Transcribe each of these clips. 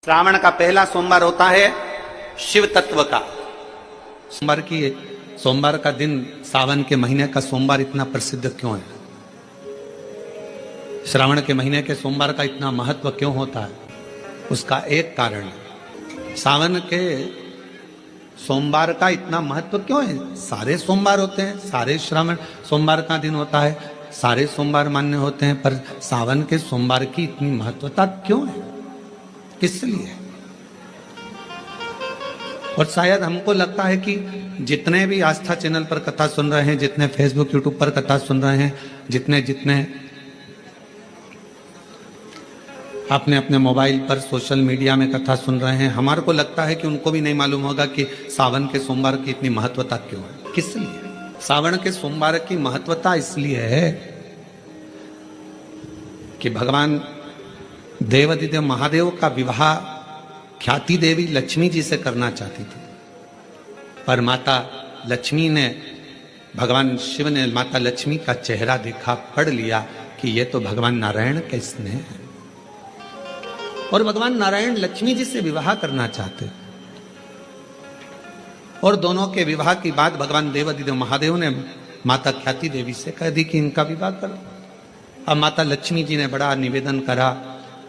श्रावण का पहला सोमवार होता है शिव तत्व का। सोमवार का दिन सावन के महीने का सोमवार इतना प्रसिद्ध क्यों है? श्रावण के महीने के सोमवार का इतना महत्व क्यों होता है? उसका एक कारण है। सावन के सोमवार का इतना महत्व क्यों है? सारे सोमवार होते हैं, सारे श्रावण सोमवार का दिन होता है, सारे सोमवार मान्य होते हैं, पर सावन के सोमवार की इतनी महत्वता क्यों है? किस लिए? और शायद हमको लगता है कि जितने भी आस्था चैनल पर कथा सुन रहे हैं, जितने फेसबुक यूट्यूब पर कथा सुन रहे हैं, जितने जितने अपने अपने मोबाइल पर सोशल मीडिया में कथा सुन रहे हैं, हमारे को लगता है कि उनको भी नहीं मालूम होगा कि सावन के सोमवार की इतनी महत्वता क्यों है। किस लिए सावन के सोमवार की महत्वता? इसलिए है कि भगवान देवादिदेव महादेव का विवाह ख्याति देवी लक्ष्मी जी से करना चाहती थी, पर माता लक्ष्मी ने, भगवान शिव ने माता लक्ष्मी का चेहरा देखा, पढ़ लिया कि ये तो भगवान नारायण का स्नेह है, और भगवान नारायण लक्ष्मी जी से विवाह करना चाहते। और दोनों के विवाह की बात भगवान देवादिदेव महादेव ने माता ख्याति देवी से कह दी कि इनका विवाह कर दो। अब माता लक्ष्मी जी ने बड़ा निवेदन करा,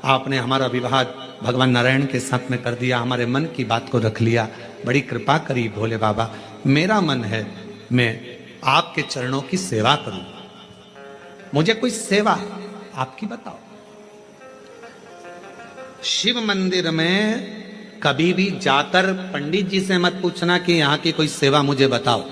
आपने हमारा विवाह भगवान नारायण के साथ में कर दिया, हमारे मन की बात को रख लिया, बड़ी कृपा करी भोले बाबा। मेरा मन है मैं आपके चरणों की सेवा करूं, मुझे कोई सेवा आपकी बताओ। शिव मंदिर में कभी भी जाकर पंडित जी से मत पूछना कि यहां की कोई सेवा मुझे बताओ।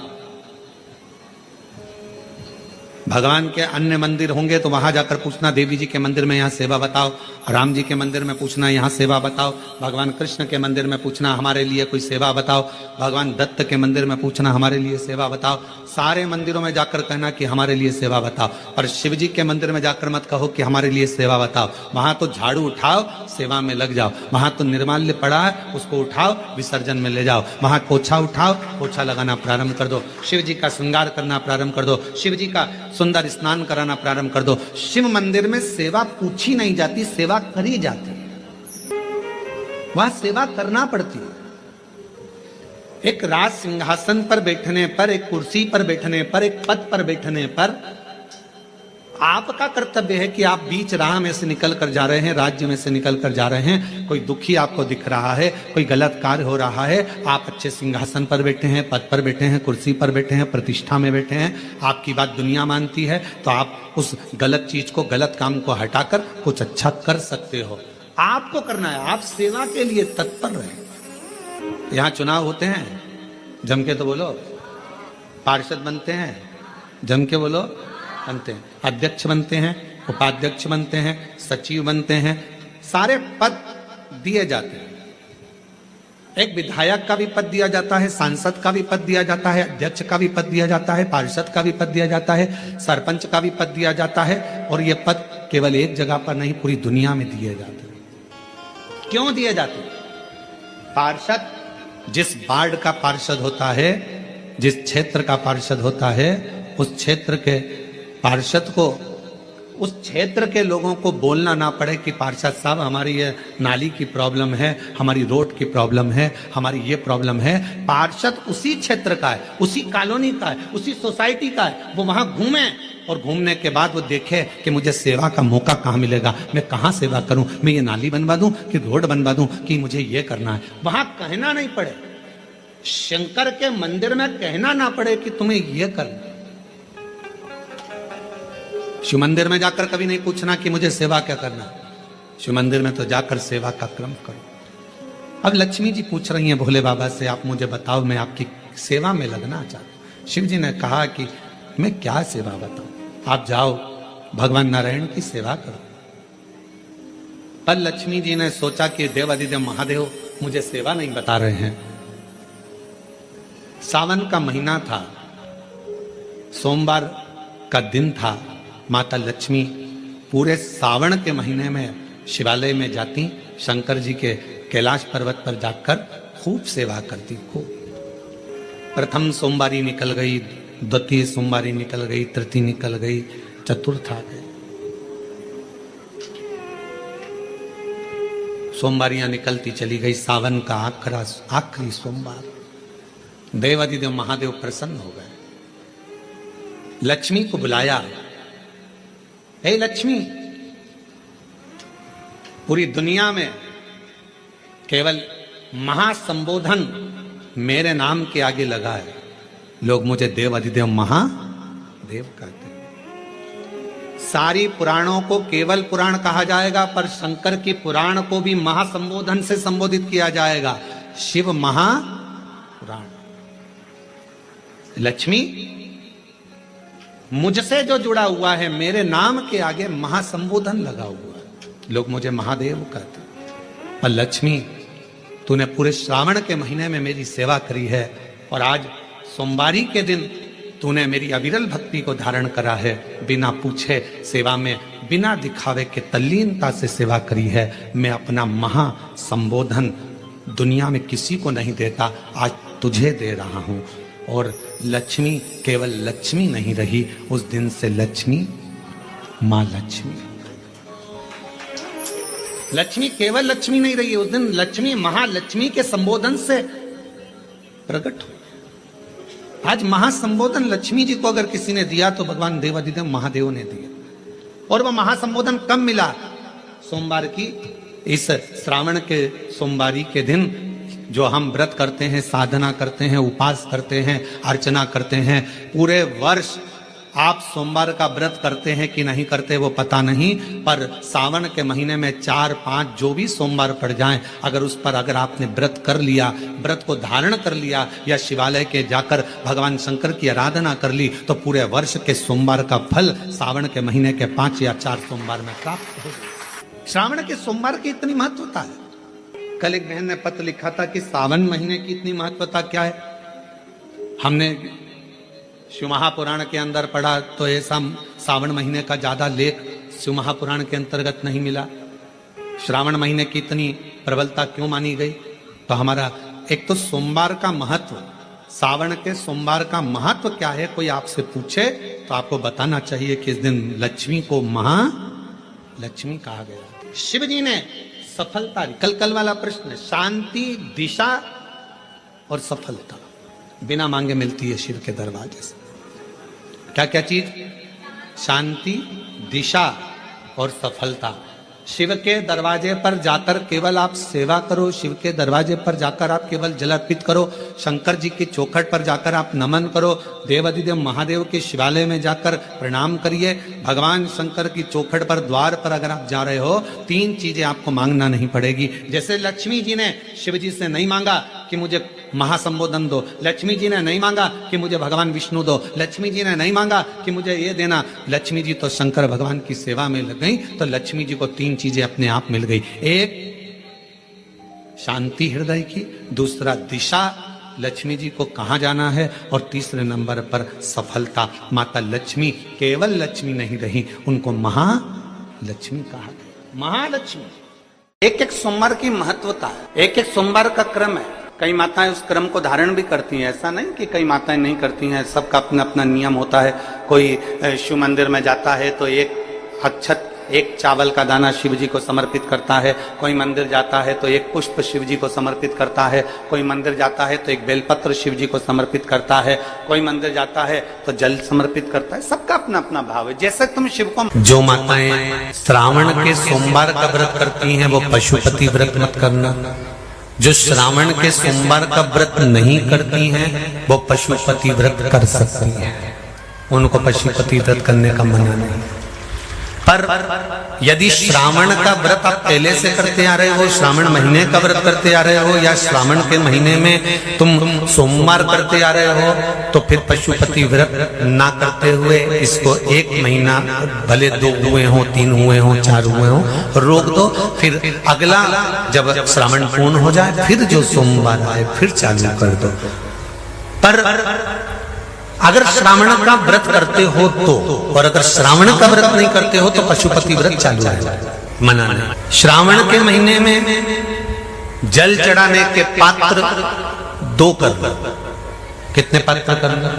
भगवान के अन्य मंदिर होंगे तो वहां जाकर पूछना, देवी जी के मंदिर में यहाँ सेवा बताओ, राम जी के मंदिर में पूछना यहाँ सेवा बताओ, भगवान कृष्ण के मंदिर में पूछना हमारे लिए कोई सेवा बताओ, भगवान दत्त के मंदिर में पूछना हमारे लिए सेवा बताओ। सारे मंदिरों में जाकर कहना कि हमारे लिए सेवा बताओ, और शिव जी के मंदिर में जाकर मत कहो कि हमारे लिए सेवा बताओ। वहां तो झाड़ू उठाओ, सेवा में लग जाओ। वहां तो निर्माल्य पड़ा है, उसको उठाओ, विसर्जन में ले जाओ। वहां पोछा उठाओ, पोछा लगाना प्रारंभ कर दो, शिव जी का श्रृंगार करना प्रारंभ कर दो, शिव जी का सुंदर स्नान कराना प्रारंभ कर दो। शिव मंदिर में सेवा पूछी नहीं जाती, सेवा करी जाती है। वहां सेवा करना पड़ती है। एक राज सिंहासन पर बैठने पर, एक कुर्सी पर बैठने पर, एक पद पर बैठने पर आपका कर्तव्य है कि आप बीच राह में से निकल कर जा रहे हैं, राज्य में से निकल कर जा रहे हैं, कोई दुखी आपको दिख रहा है, कोई गलत कार्य हो रहा है, आप अच्छे सिंहासन पर बैठे हैं, पद पर बैठे हैं, कुर्सी पर बैठे हैं, प्रतिष्ठा में बैठे हैं, आपकी बात दुनिया मानती है, तो आप उस गलत चीज को, गलत काम को हटाकर कुछ अच्छा कर सकते हो। आपको करना है, आप सेवा के लिए तत्पर रहे। यहां चुनाव होते हैं, जम के तो बोलो, पार्षद बनते हैं, जम के बोलो, बनते हैं, अध्यक्ष बनते हैं, उपाध्यक्ष बनते हैं, सचिव बनते हैं, सारे पद दिए जाते हैं। एक विधायक का भी पद दिया जाता है, सांसद का भी पद दिया जाता है, अध्यक्ष का भी पद दिया जाता है, पार्षद का भी पद दिया जाता है, सरपंच का भी पद दिया जाता है। और ये पद केवल एक जगह पर नहीं, पूरी दुनिया में दिए जाते हैं। क्यों दिए जाते हैं? पार्षद जिस वार्ड का पार्षद होता है, जिस क्षेत्र का पार्षद होता है, उस क्षेत्र के पार्षद को, उस क्षेत्र के लोगों को बोलना ना पड़े कि पार्षद साहब हमारी ये नाली की प्रॉब्लम है, हमारी रोड की प्रॉब्लम है, हमारी ये प्रॉब्लम है। पार्षद उसी क्षेत्र का है, उसी कॉलोनी का है, उसी सोसाइटी का है। वो वहां घूमे और घूमने के बाद वो देखे कि मुझे सेवा का मौका कहाँ मिलेगा, मैं कहाँ सेवा करूं, मैं ये नाली बनवा दूं कि रोड बनवा दूं, कि मुझे ये करना है। वहां कहना नहीं पड़े, शंकर के मंदिर में कहना ना पड़े कि तुम्हें ये करना। शिव मंदिर में जाकर कभी नहीं पूछना कि मुझे सेवा क्या करना। शिव मंदिर में तो जाकर सेवा का क्रम करो। अब लक्ष्मी जी पूछ रही हैं भोले बाबा से, आप मुझे बताओ, मैं आपकी सेवा में लगना चाहता हूं। शिव जी ने कहा कि मैं क्या सेवा बताऊं, आप जाओ भगवान नारायण की सेवा करो। पर लक्ष्मी जी ने सोचा कि देवादिदेव महादेव मुझे सेवा नहीं बता रहे हैं। सावन का महीना था, सोमवार का दिन था। माता लक्ष्मी पूरे सावन के महीने में शिवालय में जाती, शंकर जी के कैलाश पर्वत पर जाकर खूब सेवा करती। खूब प्रथम सोमवारी निकल गई, द्वितीय सोमवारी निकल गई, तृतीय निकल गई, चतुर्थ आ गई। सोमवारियां निकलती चली गई। सावन का आखिरी सोमवार, देवाधिदेव महादेव प्रसन्न हो गए। लक्ष्मी को बुलाया, हे लक्ष्मी, पूरी दुनिया में केवल महासंबोधन मेरे नाम के आगे लगा है। लोग मुझे देवाधिदेव महादेव कहते हैं। सारी पुराणों को केवल पुराण कहा जाएगा, पर शंकर की पुराण को भी महासंबोधन से संबोधित किया जाएगा, शिव महापुराण। लक्ष्मी, मुझसे जो जुड़ा हुआ है मेरे नाम के आगे महासंबोधन लगा हुआ है, लोग मुझे महादेव कहते हैं। और लक्ष्मी, तूने पूरे श्रावण के महीने में मेरी सेवा करी है, और आज सोमवारी के दिन तूने मेरी अविरल भक्ति को धारण करा है। बिना पूछे सेवा में, बिना दिखावे के तल्लीनता से सेवा करी है। मैं अपना महासंबोधन दुनिया में किसी को नहीं देता, आज तुझे दे रहा हूं। और लक्ष्मी केवल लक्ष्मी नहीं रही, उस दिन से लक्ष्मी मां लक्ष्मी। लक्ष्मी केवल लक्ष्मी नहीं रही, उस दिन लक्ष्मी महालक्ष्मी के संबोधन से प्रकट हुई। आज महासंबोधन लक्ष्मी जी को अगर किसी ने दिया तो भगवान देवाधिदेव महादेव ने दिया। और वह महासंबोधन कब मिला? सोमवार की इस श्रावण के सोमवारी के दिन जो हम व्रत करते हैं, साधना करते हैं, उपास करते हैं, अर्चना करते हैं। पूरे वर्ष आप सोमवार का व्रत करते हैं कि नहीं करते वो पता नहीं, पर सावन के महीने में 4-5 जो भी सोमवार पड़ जाएं, अगर आपने व्रत कर लिया, व्रत को धारण कर लिया, या शिवालय के जाकर भगवान शंकर की आराधना कर ली, तो पूरे वर्ष के सोमवार का फल सावन के महीने के 5 या 4 सोमवार में प्राप्त हो। श्रावण के सोमवार की इतनी महत्वता है। कल एक बहन ने पत्र लिखा था कि सावन महीने की इतनी महत्वता क्या है। हमने शिव महापुराण के अंदर पढ़ा तो ऐसा सावन महीने का ज्यादा लेख शिव महापुराण के अंतर्गत नहीं मिला। श्रावण महीने की इतनी प्रबलता क्यों मानी गई? तो हमारा एक तो सोमवार का महत्व, सावन के सोमवार का महत्व क्या है, कोई आपसे पूछे तो आपको बताना चाहिए कि इस दिन लक्ष्मी को महालक्ष्मी कहा गया। शिव जी ने सफलता, कल वाला प्रश्न, शांति, दिशा और सफलता बिना मांगे मिलती है शिव के दरवाजे से। क्या क्या चीज? शांति, दिशा और सफलता। शिव के दरवाजे पर जाकर केवल आप सेवा करो, शिव के दरवाजे पर जाकर आप केवल जल अर्पित करो, शंकर जी की चौखट पर जाकर आप नमन करो, देवाधिदेव महादेव के शिवालय में जाकर प्रणाम करिए। भगवान शंकर की चौखट पर, द्वार पर अगर आप जा रहे हो, 3 चीजें आपको मांगना नहीं पड़ेगी। जैसे लक्ष्मी जी ने शिव जी से नहीं मांगा कि मुझे महासंबोधन दो, लक्ष्मी जी ने नहीं मांगा कि मुझे भगवान विष्णु दो, लक्ष्मी जी ने नहीं मांगा कि मुझे ये देना। लक्ष्मी जी तो शंकर भगवान की सेवा में लग गई, तो लक्ष्मी जी को 3 चीजें अपने आप मिल गई। एक शांति हृदय की, दूसरा दिशा, लक्ष्मी जी को कहां जाना है, और तीसरे नंबर पर सफलता। माता लक्ष्मी केवल लक्ष्मी नहीं रही, उनको महालक्ष्मी कहा गया। महालक्ष्मी। एक एक सोमवार की महत्वता है, एक एक सोमवार का क्रम है। कई माताएं उस क्रम को धारण भी करती हैं, ऐसा नहीं कि कई माताएं नहीं करती हैं, सबका अपना अपना नियम होता है। कोई शिव मंदिर में जाता है तो एक अक्षत, एक चावल का दाना शिव जी को समर्पित करता है, कोई मंदिर जाता है तो एक पुष्प शिव जी को समर्पित करता है, कोई मंदिर जाता है तो एक बेलपत्र शिव जी को समर्पित करता है, कोई मंदिर जाता है तो जल समर्पित करता है। सबका अपना अपना भाव है। जैसे तुम शिव को, जो माताएं श्रावण के सोमवार का व्रत करती हैं वो पशुपति व्रत मत करना, जो श्रावण के सोमवार का व्रत नहीं करती हैं वो पशुपति व्रत कर सकती हैं, उनको पशुपति व्रत करने का मना नहीं। पर यदि श्रावण का व्रत आप पहले से करते आ रहे हो, श्रावण महीने का व्रत करते आ रहे हो, या श्रावण के महीने में तुम सोमवार करते आ रहे हो, तो फिर पशुपति व्रत ना करते हुए इसको 1 महीना, भले 2 हुए हो, 3 हुए हो, 4 हुए हो, रोक दो। फिर अगला जब श्रावण पूर्ण हो जाए फिर जो सोमवार आए फिर चालू कर दो। पर अगर श्रावण का व्रत करते हो तो, और अगर श्रावण का व्रत नहीं करते हो तो पशुपति व्रत चालू है, मना नहीं। श्रावण के महीने में जल चढ़ाने के पात्र 2 कर लो। कितने पात्र कर लो?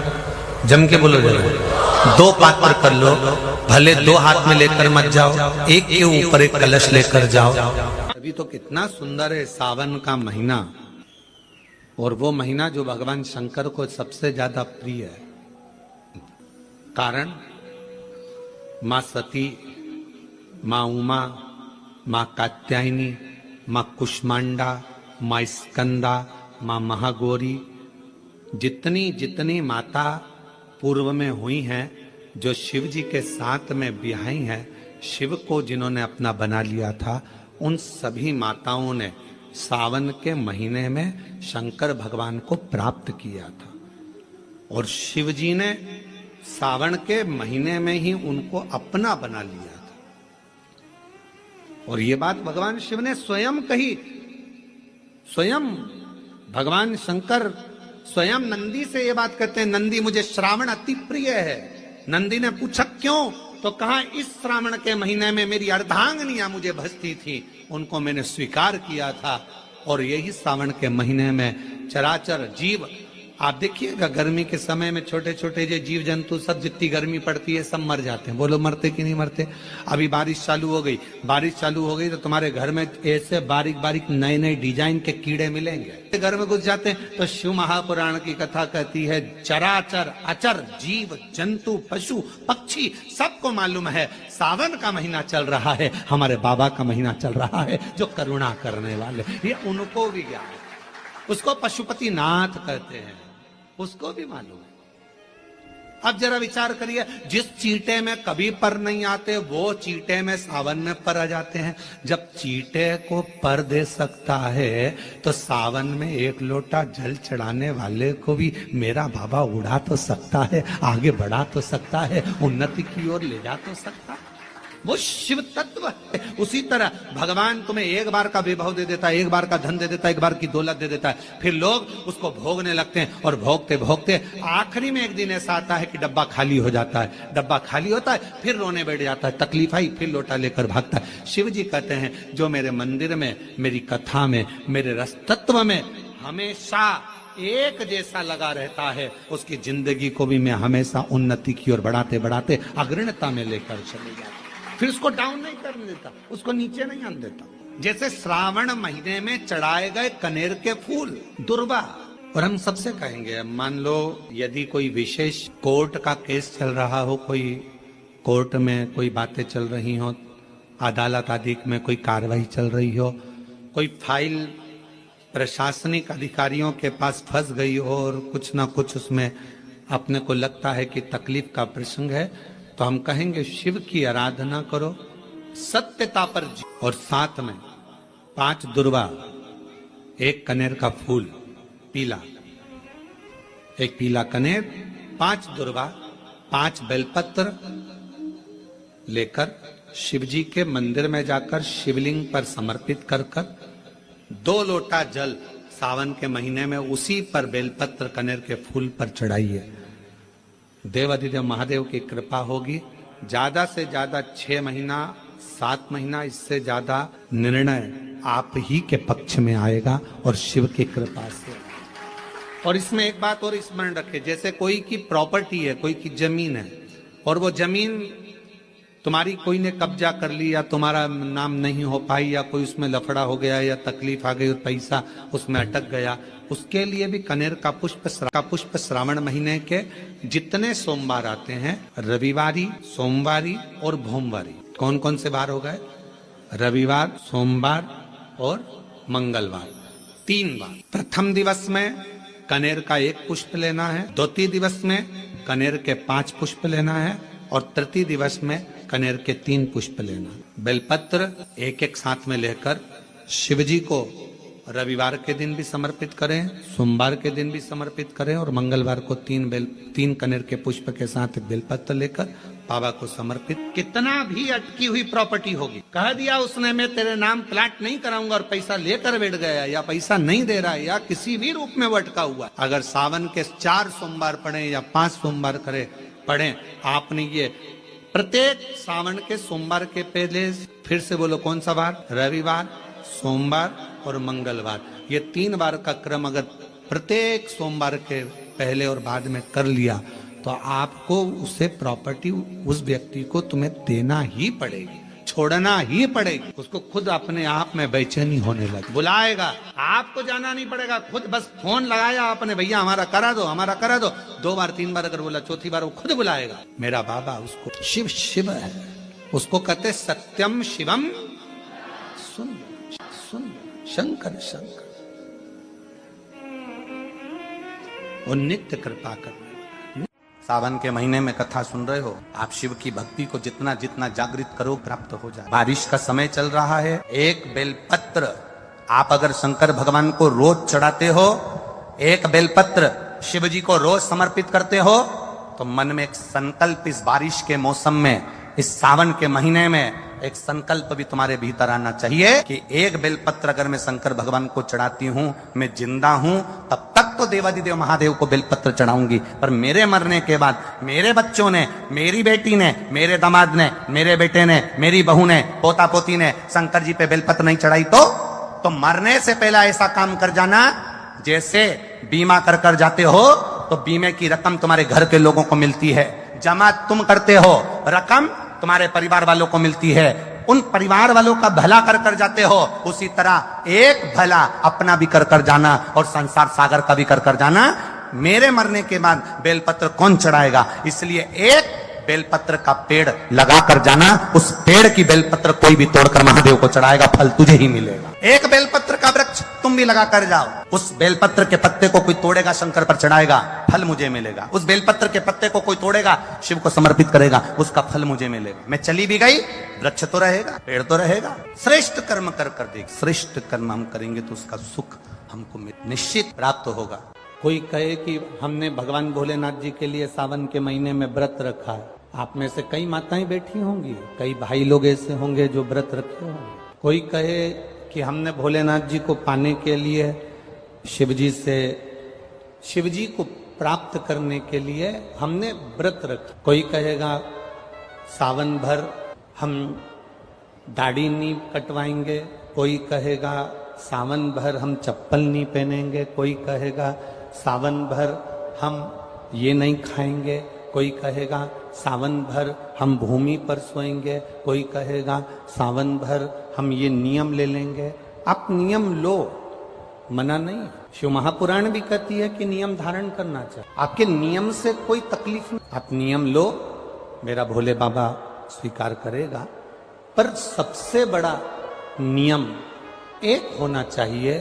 जम के बोलो जरा। 2 पात्र कर लो, भले 2 हाथ में लेकर मत जाओ, एक के ऊपर एक कलश लेकर जाओ। अभी तो कितना सुंदर है सावन का महीना, और वो महीना जो भगवान शंकर को सबसे ज्यादा प्रिय है। कारण मां सती, मां उमा, मां कात्यायनी, मां कुष्मांडा, मां स्कंदा, मां महागौरी, जितनी जितनी माता पूर्व में हुई हैं, जो शिव जी के साथ में ब्याही हैं, शिव को जिन्होंने अपना बना लिया था, उन सभी माताओं ने सावन के महीने में शंकर भगवान को प्राप्त किया था, और शिव जी ने सावन के महीने में ही उनको अपना बना लिया था। और ये बात भगवान शिव ने स्वयं कही। स्वयं भगवान शंकर स्वयं नंदी से ये बात कहते हैं, नंदी मुझे श्रावण अति प्रिय है। नंदी ने पूछा क्यों, तो कहा इस श्रावण के महीने में मेरी अर्धांगनियां मुझे भजती थी, उनको मैंने स्वीकार किया था, और यही श्रावण के महीने में चराचर जीव, आप देखिएगा गर्मी के समय में छोटे छोटे जो जीव जंतु सब, जितनी गर्मी पड़ती है सब मर जाते हैं। बोलो मरते कि नहीं मरते? अभी बारिश चालू हो गई, बारिश चालू हो गई तो तुम्हारे घर में ऐसे बारीक बारीक नए नए डिजाइन के कीड़े मिलेंगे। घर में घुस जाते हैं तो शिव महापुराण की कथा कहती है, चराचर अचर जीव जंतु पशु पक्षी सबको मालूम है सावन का महीना चल रहा है, हमारे बाबा का महीना चल रहा है जो करुणा करने वाले, ये उनको भी ज्ञान है। उसको पशुपति नाथ कहते हैं, उसको भी मालूम है। अब जरा विचार करिए, जिस चींटे में कभी पर नहीं आते वो चींटे में सावन में पर आ जाते हैं। जब चींटे को पर दे सकता है तो सावन में एक लोटा जल चढ़ाने वाले को भी मेरा बाबा उड़ा तो सकता है, आगे बढ़ा तो सकता है, उन्नति की ओर ले जा तो सकता है। वो शिव तत्व है। उसी तरह भगवान तुम्हें एक बार का विभव दे देता है, एक बार का धन दे देता है, एक बार की दौलत दे देता है, फिर लोग उसको भोगने लगते हैं, और भोगते भोगते आखिरी में एक दिन ऐसा आता है कि डब्बा खाली हो जाता है। डब्बा खाली होता है, फिर रोने बैठ जाता है, तकलीफ आई, फिर लोटा लेकर भागता है। शिव जी कहते हैं, जो मेरे मंदिर में, मेरी कथा में, मेरे रस तत्व में हमेशा एक जैसा लगा रहता है, उसकी जिंदगी को भी मैं हमेशा उन्नति की ओर बढ़ाते बढ़ाते अग्रणता में लेकर चले जाता हूं। फिर उसको डाउन नहीं करने देता, उसको नीचे नहीं आने देता। जैसे श्रावण महीने में चढ़ाए गए कनेर के फूल दुर्वा। और हम सबसे कहेंगे, मान लो यदि कोई विशेष कोर्ट का केस चल रहा हो, कोई कोर्ट में कोई बातें चल रही हो, अदालत आदि में कोई कार्रवाई चल रही हो, कोई फाइल प्रशासनिक अधिकारियों के पास फंस गई हो और कुछ ना कुछ उसमें अपने को लगता है कि तकलीफ का प्रसंग है, तो हम कहेंगे शिव की आराधना करो, सत्यता पर जी, और साथ में 5 दुर्वा, 1 कनेर का फूल पीला, 1 पीला कनेर, 5 दुर्वा, 5 बेलपत्र लेकर शिव जी के मंदिर में जाकर शिवलिंग पर समर्पित कर 2 लोटा जल सावन के महीने में उसी पर बेलपत्र कनेर के फूल पर चढ़ाइए। देवाधिदेव महादेव की कृपा होगी। ज्यादा से ज्यादा 6 महीना 7 महीना, इससे ज्यादा निर्णय आप ही के पक्ष में आएगा और शिव की कृपा से। और इसमें एक बात और स्मरण रखें, जैसे कोई की प्रॉपर्टी है, कोई की जमीन है, और वो जमीन तुम्हारी कोई ने कब्जा कर ली, या तुम्हारा नाम नहीं हो पाई, या कोई उसमें लफड़ा हो गया, या तकलीफ आ गई और पैसा उसमें अटक गया, उसके लिए भी कनेर का पुष्प श्रावण महीने के जितने सोमवार आते हैं, रविवारी, सोमवारी और भोमवारी, कौन कौन से बार हो गए? रविवार, सोमवार और मंगलवार, 3 बार। प्रथम दिवस में कनेर का 1 पुष्प लेना है, द्वितीय दिवस में कनेर के 5 पुष्प लेना है, और तृतीय दिवस में कनेर के 3 पुष्प लेना। बेलपत्र 1-1 साथ में लेकर शिव जी को रविवार के दिन भी समर्पित करें, सोमवार के दिन भी समर्पित करें, और मंगलवार को 3 कनेर के पुष्प के साथ बेलपत्र लेकर बाबा को समर्पित। कितना भी अटकी हुई प्रॉपर्टी होगी, कह दिया उसने मैं तेरे नाम प्लाट नहीं कराऊंगा, और पैसा लेकर बैठ गया, या पैसा नहीं दे रहा है, या किसी भी रूप में वो अटका हुआ, अगर सावन के 4 सोमवार पढ़े या 5 सोमवार पढ़े आपने, ये प्रत्येक सावन के सोमवार के पहले, फिर से बोलो कौन सा बार? रविवार, सोमवार और मंगलवार, ये 3 बार का क्रम अगर प्रत्येक सोमवार के पहले और बाद में कर लिया तो आपको उसे प्रॉपर्टी उस व्यक्ति को तुम्हें देना ही पड़ेगी, छोड़ना ही पड़ेगी। उसको खुद अपने आप में बेचैनी होने लगी, बुलाएगा, आपको जाना नहीं पड़ेगा, खुद बस फोन लगाया आपने, भैया हमारा करा दो, हमारा करा दो, 2 बार 3 बार अगर बोला, चौथी बार वो खुद बुलाएगा। मेरा बाबा उसको शिव शिव है, उसको कहते सत्यम शिवम सुंदर सुंदर शंकर शंकर। वो नित्य कृपा करने। सावन के महीने में कथा सुन रहे हो, आप शिव की भक्ति को जितना जितना जागृत करो प्राप्त हो जाए। बारिश का समय चल रहा है, एक बेलपत्र आप अगर शंकर भगवान को रोज चढ़ाते हो, एक बेलपत्र शिव जी को रोज समर्पित करते हो, तो मन में एक संकल्प इस बारिश के मौसम में, इस सावन के महीने में एक संकल्प भी तुम्हारे भीतर आना चाहिए कि एक बेलपत्र अगर मैं शंकर भगवान को चढ़ाती हूं, मैं जिंदा हूं, तब तक तो देवादिदेव महादेव को बेलपत्र चढ़ाऊंगी, पर मेरे मरने के बाद मेरे बच्चों ने, मेरी बेटी ने, मेरे दामाद ने, मेरे बेटे ने, मेरी बहू ने, पोता पोती ने शंकर जी पे बेलपत्र नहीं चढ़ाई तो मरने से पहले ऐसा काम कर जाना, जैसे बीमा कर कर जाते हो तो बीमे की रकम तुम्हारे घर के लोगों को मिलती है, जमा तुम करते हो, रकम तुम्हारे परिवार वालों को मिलती है, उन परिवार वालों का भला कर कर जाते हो, उसी तरह एक भला अपना भी कर कर जाना और संसार सागर का भी कर कर जाना। मेरे मरने के बाद बेलपत्र कौन चढ़ाएगा, इसलिए एक बेलपत्र का पेड़ लगा कर जाना, उस पेड़ की बेलपत्र कोई भी तोड़कर महादेव को चढ़ाएगा, फल तुझे ही मिलेगा। एक बेलपत्र का वृक्ष तुम भी लगा कर जाओ, उस बेलपत्र के पत्ते को कोई तोड़ेगा शंकर पर चढ़ाएगा, फल मुझे मिलेगा। उस बेलपत्र के पत्ते को कोई तोड़ेगा शिव को समर्पित करेगा, उसका फल मुझे मिलेगा। मैं चली भी गई, वृक्ष तो रहेगा, पेड़ तो रहेगा। श्रेष्ठ कर्म कर कर देख, श्रेष्ठ कर्म हम करेंगे तो उसका सुख हमको निश्चित प्राप्त होगा। कोई कहे कि हमने भगवान भोलेनाथ जी के लिए सावन के महीने में व्रत रखा है, आप में से कई माताएं बैठी होंगी, कई भाई लोग ऐसे होंगे जो व्रत रखे होंगे। कोई कहे कि हमने भोलेनाथ जी को पाने के लिए, शिव जी को प्राप्त करने के लिए हमने व्रत रखा। कोई कहेगा सावन भर हम दाढ़ी नहीं कटवाएंगे, कोई कहेगा सावन भर हम चप्पल नहीं पहनेंगे, कोई कहेगा सावन भर हम ये नहीं खाएंगे, कोई कहेगा सावन भर हम भूमि पर सोएंगे, कोई कहेगा सावन भर हम ये नियम ले लेंगे। आप नियम लो, मना नहीं। शिव महापुराण भी कहती है कि नियम धारण करना चाहिए, आपके नियम से कोई तकलीफ नहीं। आप नियम लो, मेरा भोले बाबा स्वीकार करेगा। पर सबसे बड़ा नियम एक होना चाहिए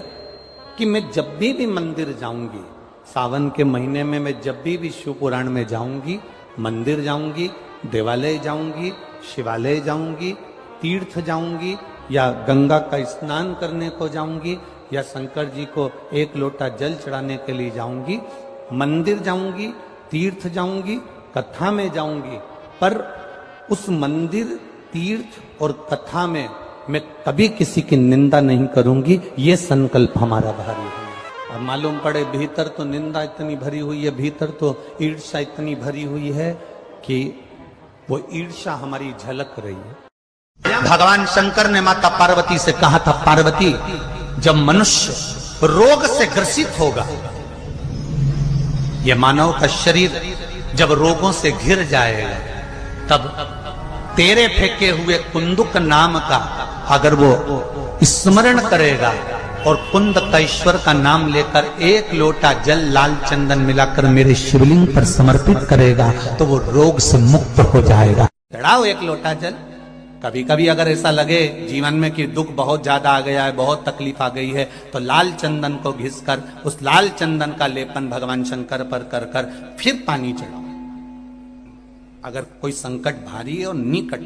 कि मैं जब भी मंदिर जाऊंगी, सावन के महीने में मैं जब भी शिव पुराण में जाऊंगी, मंदिर जाऊंगी, देवालय जाऊंगी, शिवालय जाऊंगी, तीर्थ जाऊंगी, या गंगा का स्नान करने को जाऊंगी, या शंकर जी को एक लोटा जल चढ़ाने के लिए जाऊंगी, मंदिर जाऊंगी, तीर्थ जाऊंगी, कथा में जाऊंगी, पर उस मंदिर, तीर्थ और कथा में मैं कभी किसी की निंदा नहीं करूंगी। ये संकल्प हमारा भारी है। अब मालूम पड़े भीतर तो निंदा इतनी भरी हुई है, भीतर तो ईर्ष्या इतनी भरी हुई है कि वो ईर्ष्या हमारी झलक रही है। भगवान शंकर ने माता पार्वती से कहा था, पार्वती जब मनुष्य रोग से ग्रसित होगा, यह मानव का शरीर जब रोगों से घिर जाएगा, तब तेरे फेंके हुए कुंदुक नाम का अगर वो स्मरण करेगा और कुंद कैश्वर का नाम लेकर एक लोटा जल लाल चंदन मिलाकर मेरे शिवलिंग पर समर्पित करेगा, तो वो रोग से मुक्त हो जाएगा। चढ़ाओ एक लोटा जल। कभी कभी अगर ऐसा लगे जीवन में कि दुख बहुत ज्यादा आ गया है, बहुत तकलीफ आ गई है, तो लाल चंदन को घिसकर उस लाल चंदन का लेपन भगवान शंकर पर कर कर फिर पानी चढ़ाओ। अगर कोई संकट भारी है और निकट,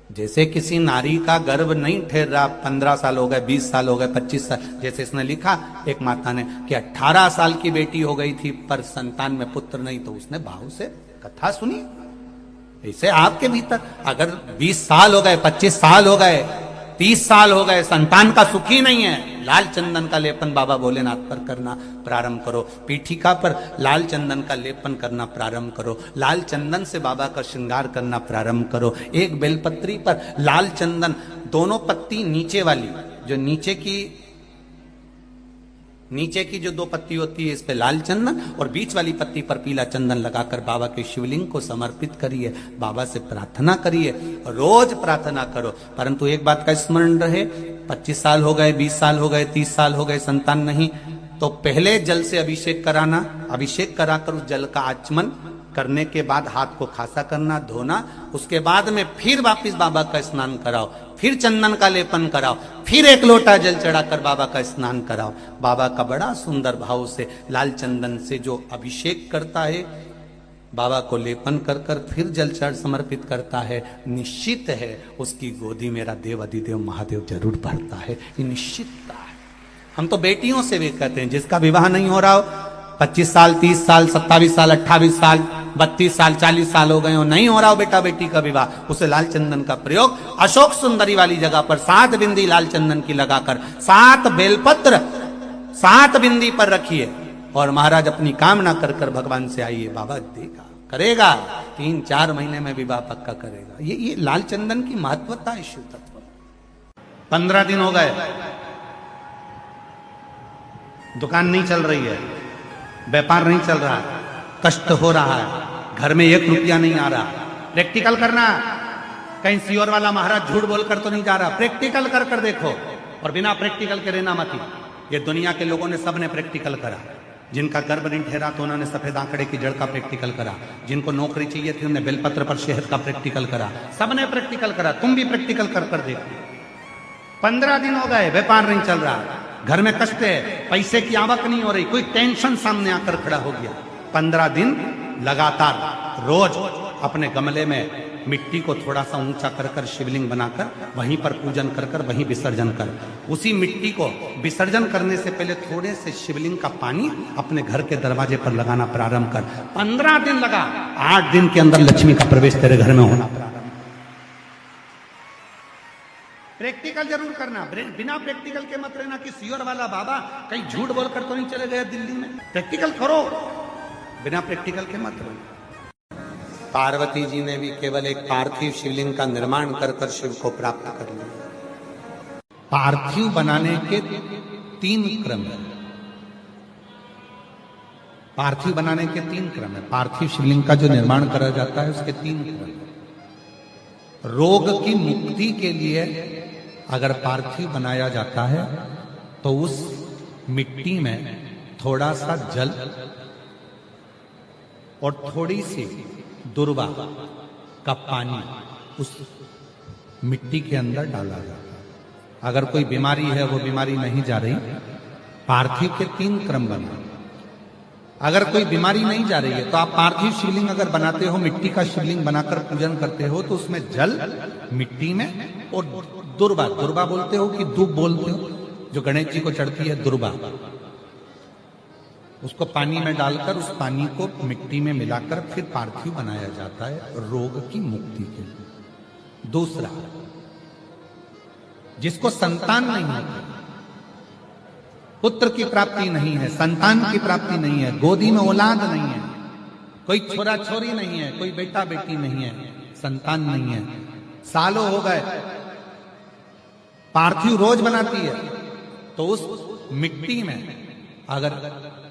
जैसे किसी नारी का गर्भ नहीं ठहर रहा, 15 साल हो गए, 20 साल हो गए, 25 साल, जैसे इसने लिखा एक माता ने कि 18 साल की बेटी हो गई थी पर संतान में पुत्र नहीं, तो उसने भाव से कथा सुनी। ऐसे आपके भीतर अगर 20 साल हो गए, 25 साल हो गए, 30 साल हो गए, संतान का सुख ही नहीं है, लाल चंदन का लेपन बाबा भोलेनाथ पर करना प्रारंभ करो। पीठिका पर लाल चंदन का लेपन करना प्रारंभ करो। लाल चंदन से बाबा का श्रृंगार करना प्रारंभ करो। एक बेलपत्री पर लाल चंदन, दोनों पत्ती नीचे वाली, जो नीचे की नीचे की जो 2 पत्ती होती है इस पे लाल चंदन और बीच वाली पत्ती पर पीला चंदन लगाकर बाबा के शिवलिंग को समर्पित करिए, बाबा से प्रार्थना करिए, रोज प्रार्थना करो। परंतु एक बात का स्मरण रहे, 25 साल हो गए, 20 साल हो गए, 30 साल हो गए, संतान नहीं, तो पहले जल से अभिषेक कराना, अभिषेक कराकर उस जल का आचमन करने के बाद हाथ को खासा करना, धोना, उसके बाद में फिर वापिस बाबा का स्नान कराओ, फिर चंदन का लेपन कराओ, फिर 1 लोटा जल चढ़ाकर बाबा का स्नान कराओ। बाबा का बड़ा सुंदर भाव से लाल चंदन से जो अभिषेक करता है, बाबा को लेपन कर कर फिर जल चढ़ समर्पित करता है, निश्चित है उसकी गोदी मेरा देव अधिदेव महादेव जरूर भरता है, ये निश्चितता है। हम तो बेटियों से भी कहते हैं, जिसका विवाह नहीं हो रहा हो, 25 साल, 30 साल, 27 साल, 28 साल, 32 साल, 40 साल हो गए हो, नहीं हो रहा हो बेटा बेटी का विवाह, उसे लाल चंदन का प्रयोग अशोक सुंदरी वाली जगह पर 7 बिंदी लाल चंदन की लगाकर 7 बेलपत्र 7 बिंदी पर रखिए और महाराज अपनी कामना कर कर भगवान से आइए, बाबा देगा, करेगा, 3-4 महीने में विवाह पक्का करेगा। ये लाल चंदन की महत्वता है शिव तत्व। 15 दिन हो गए, दुकान नहीं चल रही है, व्यापार नहीं चल रहा, कष्ट हो रहा है, घर में 1 रुपया नहीं आ रहा, प्रैक्टिकल करना, कहीं सियोर वाला महाराज झूठ बोलकर तो नहीं जा रहा, प्रैक्टिकल कर कर देखो, और बिना प्रैक्टिकल के रहना मत। ये दुनिया के लोगों ने सबने प्रैक्टिकल करा, जिनका गर्भ नहीं ठहरा तो उन्होंने सफेद आंकड़े की जड़ का प्रैक्टिकल करा, जिनको नौकरी चाहिए थी उन्होंने बेलपत्र पर शहद का प्रैक्टिकल करा, सबने प्रैक्टिकल करा, तुम भी प्रैक्टिकल कर कर देखो। 15 दिन हो गए, व्यापार नहीं चल रहा, घर में कष्ट है, पैसे की आवक नहीं हो रही, कोई टेंशन सामने आकर खड़ा हो गया। 15 दिन लगातार रोज अपने गमले में मिट्टी को थोड़ा सा ऊंचा कर कर शिवलिंग बनाकर वहीं पर पूजन कर कर वहीं विसर्जन कर, उसी मिट्टी को विसर्जन करने से पहले थोड़े से शिवलिंग का पानी अपने घर के दरवाजे पर लगाना प्रारंभ कर। 15 दिन लगा, 8 दिन के अंदर लक्ष्मी का प्रवेश तेरे घर में होना प्रारंभ। प्रैक्टिकल जरूर करना, बिना प्रैक्टिकल के मत रहना कि सियोर वाला बाबा कहीं झूठ बोलकर तो नहीं चले गए दिल्ली में। प्रैक्टिकल करो, बिना प्रैक्टिकल के मत रहना। पार्वती जी ने भी केवल एक पार्थिव शिवलिंग का निर्माण कर कर शिव को प्राप्त कर लिया। पार्थिव बनाने के 3 क्रम है, पार्थिव बनाने के 3 क्रम है। पार्थिव शिवलिंग का जो निर्माण करा जाता है उसके 3 क्रम है। रोग की मुक्ति के लिए अगर पार्थिव बनाया जाता है तो उस मिट्टी में थोड़ा सा जल और थोड़ी सी दुर्वा का पानी उस मिट्टी के अंदर डाला जाता है। अगर कोई बीमारी है, वो बीमारी नहीं जा रही, पार्थिव के 3 क्रम बने। अगर कोई बीमारी नहीं जा रही है तो आप पार्थिव शिवलिंग अगर बनाते हो, मिट्टी का शिवलिंग बनाकर पूजन करते हो, तो उसमें जल मिट्टी में और दुर्वा, दुर्वा बोलते हो कि दूब बोलते हो, जो गणेश जी को चढ़ती है दुर्वा, उसको पानी में डालकर उस पानी को मिट्टी में मिलाकर फिर पार्थिव बनाया जाता है रोग की मुक्ति के लिए। दूसरा, जिसको संतान नहीं होती, पुत्र की प्राप्ति नहीं है, संतान की प्राप्ति नहीं है, गोदी में औलाद नहीं है, कोई छोरा छोरी नहीं है, कोई बेटा बेटी नहीं है, संतान नहीं है, सालों हो गए, पार्थिव रोज बनाती है, तो उस मिट्टी में अगर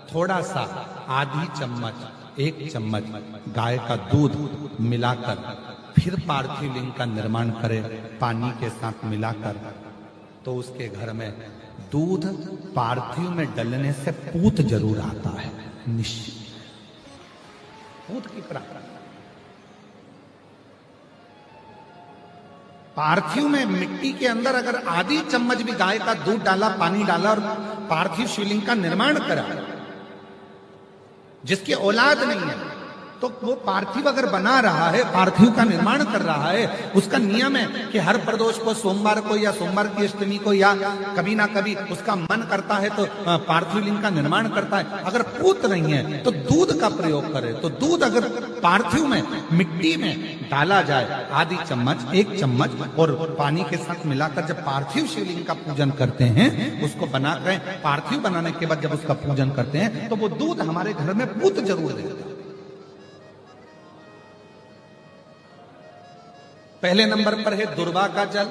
थोड़ा सा आधी चम्मच, 1 चम्मच गाय का दूध मिलाकर फिर पार्थिव लिंग का निर्माण करे पानी के साथ मिलाकर, तो उसके घर में दूध पार्थिव में डलने से पूत जरूर आता है, निश्चित पूत की प्राप्ति। पार्थिव में मिट्टी के अंदर अगर आधी चम्मच भी गाय का दूध डाला, पानी डाला और पार्थिव शिवलिंग का निर्माण करा, जिसकी औलाद नहीं है, तो वो पार्थिव अगर बना रहा है, पार्थिव का निर्माण कर रहा है, उसका नियम है कि हर प्रदोष को, सोमवार को या सोमवार की अष्टमी को या कभी ना कभी उसका मन करता है तो पार्थिव लिंग का निर्माण करता है। अगर पूत नहीं है तो दूध का प्रयोग करे, तो दूध अगर पार्थिव में मिट्टी में डाला जाए, आधी चम्मच, 1 चम्मच और पानी के साथ मिलाकर जब पार्थिव शिवलिंग का पूजन करते हैं, उसको बनाकर पार्थिव बनाने के बाद जब उसका पूजन करते हैं, तो वो दूध हमारे घर में पूत जरूर देता है। पहले नंबर पर है दुर्वा का जल,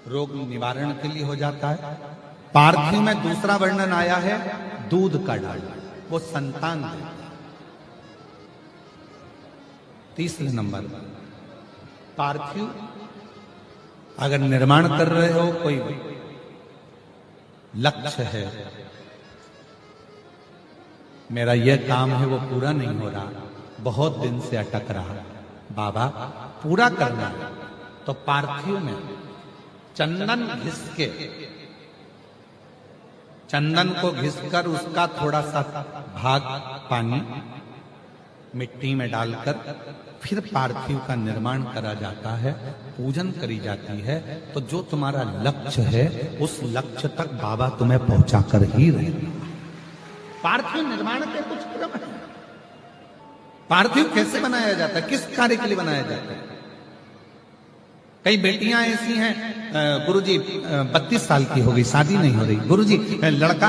रोग निवारण के लिए हो जाता है। पार्थिव में दूसरा वर्णन आया है दूध का डाला, वो संतान देता। तीसरे नंबर पार्थिव अगर निर्माण कर रहे हो, कोई लक्ष्य है, मेरा यह काम है वो पूरा नहीं हो रहा, बहुत दिन से अटक रहा, बाबा पूरा करना है, तो पार्थिव में चंदन घिस के, चंदन को घिसकर उसका थोड़ा सा भाग पानी मिट्टी में डालकर फिर पार्थिव का निर्माण करा जाता है, पूजन करी जाती है। तो जो तुम्हारा लक्ष्य है उस लक्ष्य तक बाबा तुम्हें पहुंचा कर ही रहेगा। पार्थिव निर्माण के कुछ क्रम है। पार्थिव कैसे बनाया जाता है, किस कार्य के लिए बनाया जाता है? कई बेटियां ऐसी हैं, गुरुजी 32 साल की हो गई, शादी नहीं हो रही। गुरुजी लड़का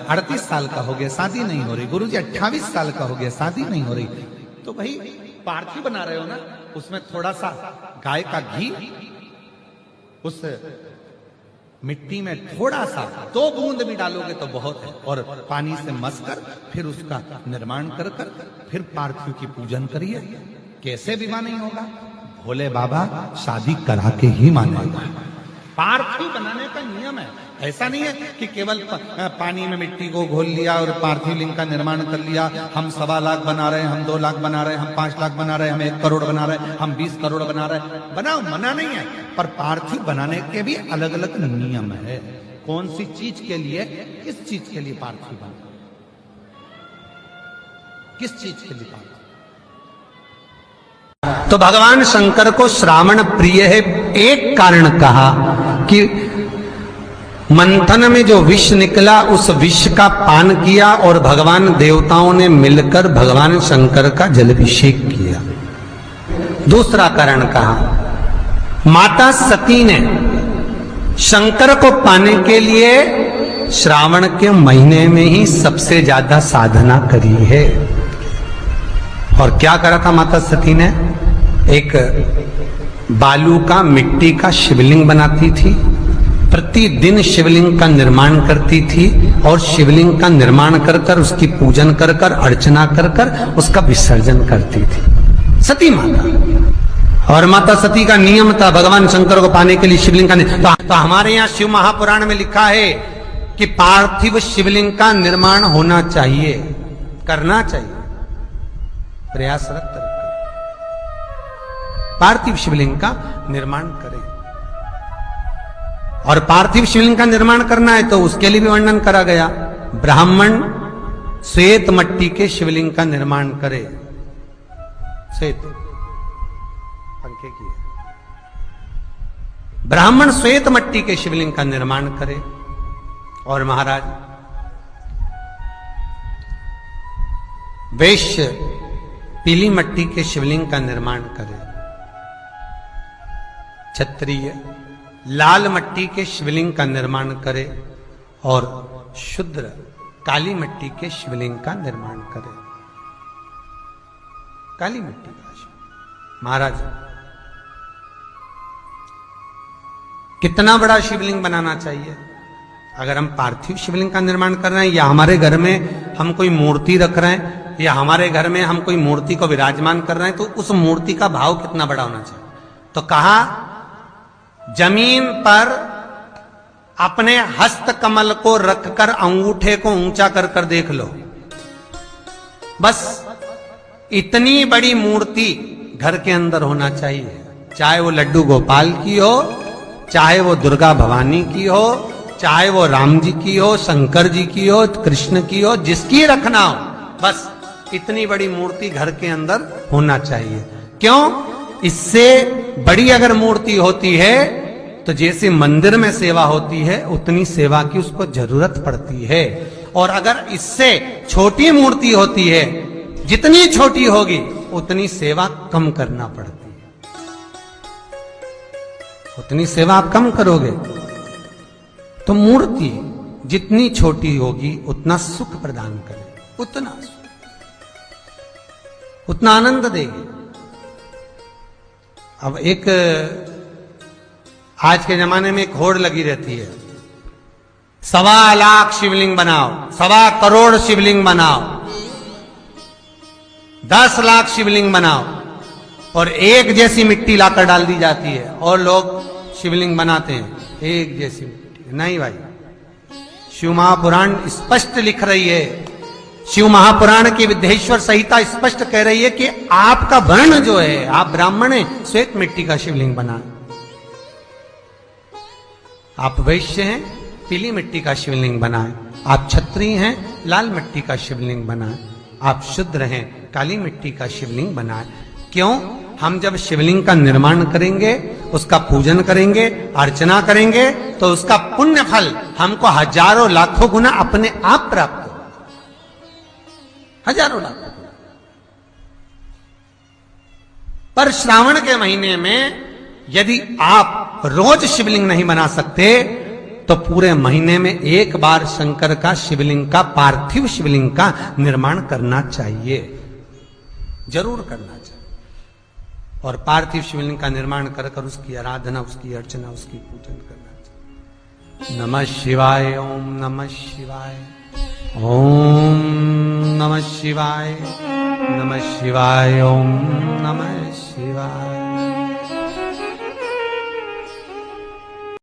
38 साल का हो गया, शादी नहीं हो रही। गुरुजी 28 साल का हो गया, शादी नहीं हो रही। तो भाई पार्थिव बना रहे हो ना, उसमें थोड़ा सा गाय का घी उस मिट्टी में थोड़ा सा 2 बूंद भी डालोगे तो बहुत है, और पानी से मसकर फिर उसका निर्माण कर फिर पार्थिव की पूजन करिए। कैसे विवाह नहीं होगा? भोले बाबा शादी करा के ही मानेगा। पार्थिव बनाने का नियम है। ऐसा नहीं है कि केवल पानी में मिट्टी को घोल लिया और पार्थिव लिंग का निर्माण कर लिया। हम 1.25 लाख बना रहे हैं, हम 2 लाख बना रहे हैं, हम 5 लाख बना रहे हैं, हम 1 करोड़ बना रहे हैं, हम 20 करोड़ बना रहे हैं। बनाओ, मना नहीं है, पर पार्थिव बनाने के भी अलग अलग नियम है। कौन सी चीज के लिए, किस चीज के लिए पार्थिव बना, किस चीज के लिए पार्थिव? तो भगवान शंकर को श्रावण प्रिय है, एक कारण कहा कि मंथन में जो विष निकला उस विष का पान किया और भगवान देवताओं ने मिलकर भगवान शंकर का जलाभिषेक किया। दूसरा कारण कहा, माता सती ने शंकर को पाने के लिए श्रावण के महीने में ही सबसे ज्यादा साधना करी है। और क्या करा था माता सती ने? एक बालू का, मिट्टी का शिवलिंग बनाती थी, प्रतिदिन शिवलिंग का निर्माण करती थी और शिवलिंग का निर्माण कर कर उसकी पूजन कर कर, अर्चना कर कर उसका विसर्जन करती थी सती माता। और माता सती का नियम था भगवान शंकर को पाने के लिए शिवलिंग का तो हमारे यहाँ शिव महापुराण में लिखा है कि पार्थिव शिवलिंग का निर्माण होना चाहिए, करना चाहिए, प्रयासरत रखें, पार्थिव शिवलिंग का निर्माण करें। और पार्थिव शिवलिंग का निर्माण करना है तो उसके लिए भी वर्णन करा गया। ब्राह्मण श्वेत मट्टी के शिवलिंग का निर्माण करे, श्वेत पंखे की, ब्राह्मण श्वेत मट्टी के शिवलिंग का निर्माण करे। और महाराज वैश्य पीली मट्टी के शिवलिंग का निर्माण करे, क्षत्रिय लाल मट्टी के शिवलिंग का निर्माण करे और शूद्र काली मिट्टी के शिवलिंग का निर्माण करे। काली मिट्टी का शिवलिंग, महाराज कितना बड़ा शिवलिंग बनाना चाहिए? अगर हम पार्थिव शिवलिंग का निर्माण कर रहे हैं या हमारे घर में हम कोई मूर्ति रख रहे हैं या हमारे घर में हम कोई मूर्ति को विराजमान कर रहे हैं, तो उस मूर्ति का भाव कितना बड़ा होना चाहिए? तो कहा जमीन पर अपने हस्त कमल को रखकर अंगूठे को ऊंचा कर कर देख लो, बस इतनी बड़ी मूर्ति घर के अंदर होना चाहिए। चाहे वो लड्डू गोपाल की हो, चाहे वो दुर्गा भवानी की हो, चाहे वो राम जी की हो, शंकर जी की हो, कृष्ण की हो, जिसकी रखना हो, बस इतनी बड़ी मूर्ति घर के अंदर होना चाहिए। क्यों? इससे बड़ी अगर मूर्ति होती है तो जैसे मंदिर में सेवा होती है उतनी सेवा की उसको जरूरत पड़ती है। और अगर इससे छोटी मूर्ति होती है, जितनी छोटी होगी उतनी सेवा कम करना पड़ती है, उतनी सेवा आप कम करोगे। तो मूर्ति जितनी छोटी होगी उतना सुख प्रदान करे, उतना सुख, उतना आनंद देगी। अब एक आज के जमाने में एक होड़ लगी रहती है 1.25 लाख शिवलिंग बनाओ, 1.25 करोड़ शिवलिंग बनाओ, 10 लाख शिवलिंग बनाओ और एक जैसी मिट्टी लाकर डाल दी जाती है और लोग शिवलिंग बनाते हैं एक जैसी मिट्टी। नहीं भाई, शिव महापुराण स्पष्ट लिख रही है, शिव महापुराण की विद्येश्वर संहिता स्पष्ट कह रही है कि आपका वर्ण जो है, आप ब्राह्मण हैं, श्वेत मिट्टी का शिवलिंग बनाए, आप वैश्य हैं, पीली मिट्टी का शिवलिंग बनाए, आप क्षत्रिय हैं, लाल मिट्टी का शिवलिंग बनाए, आप शूद्र हैं, काली मिट्टी का शिवलिंग बनाए। क्यों? हम जब शिवलिंग का निर्माण करेंगे, उसका पूजन करेंगे, अर्चना करेंगे, तो उसका पुण्य फल हमको हजारों लाखों गुना अपने आप प्राप्त हो, हजारों लाखों गुना। पर श्रावण के महीने में यदि आप रोज शिवलिंग नहीं बना सकते तो पूरे महीने में एक बार शंकर का शिवलिंग का, पार्थिव शिवलिंग का निर्माण करना चाहिए, जरूर करना चाहिए। और पार्थिव शिवलिंग का निर्माण कर कर उसकी आराधना, उसकी अर्चना, उसकी पूजन करना चाहिए। नमः शिवाय, ओम नमः शिवाय, ओम नमः शिवाय, नमः शिवाय, ओम नमः शिवाय।